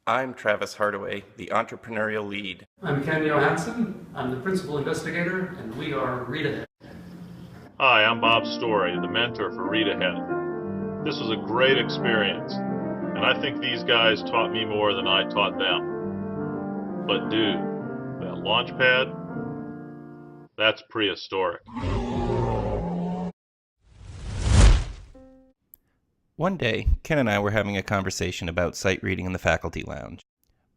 I'm Travis Hardaway, the entrepreneurial lead. I'm Ken Johansson. I'm the principal investigator, and we are Read Ahead. Hi, I'm Bob Story, the mentor for Read Ahead. This was a great experience, and I think these guys taught me more than I taught them. But dude, that launch pad, that's prehistoric. One day, Ken and I were having a conversation about sight reading in the faculty lounge.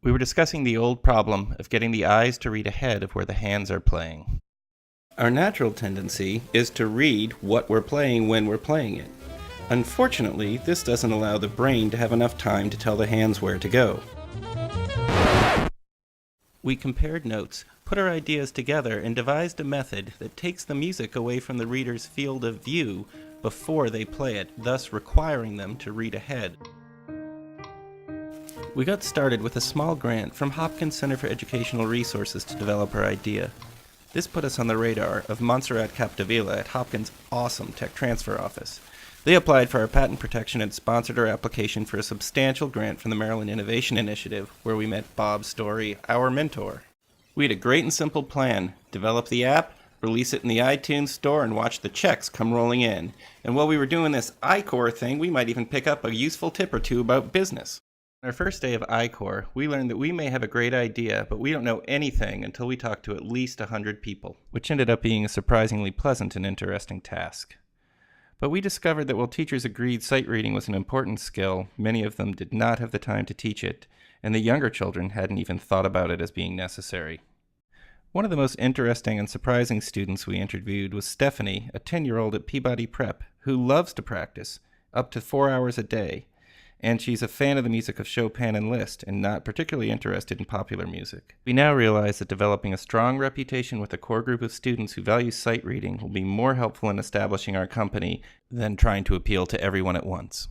We were discussing the old problem of getting the eyes to read ahead of where the hands are playing. Our natural tendency is to read what we're playing when we're playing it. Unfortunately, this doesn't allow the brain to have enough time to tell the hands where to go. We compared notes, put our ideas together, and devised a method that takes the music away from the reader's field of view before they play it, thus requiring them to read ahead. We got started with a small grant from Hopkins Center for Educational Resources to develop our idea. This put us on the radar of Montserrat Capdevila at Hopkins' awesome tech transfer office. They applied for our patent protection and sponsored our application for a substantial grant from the Maryland Innovation Initiative, where we met Bob Story, our mentor. We had a great and simple plan: develop the app, release it in the iTunes store, and watch the checks come rolling in. And while we were doing this iCore thing, we might even pick up a useful tip or two about business. On our first day of iCore, we learned that we may have a great idea, but we don't know anything until we talk to at least 100 people, which ended up being a surprisingly pleasant and interesting task. But we discovered that while teachers agreed sight reading was an important skill, many of them did not have the time to teach it, and the younger children hadn't even thought about it as being necessary. One of the most interesting and surprising students we interviewed was Stephanie, a 10-year-old at Peabody Prep, who loves to practice, up to 4 hours a day, and she's a fan of the music of Chopin and Liszt and not particularly interested in popular music. We now realize that developing a strong reputation with a core group of students who value sight reading will be more helpful in establishing our company than trying to appeal to everyone at once.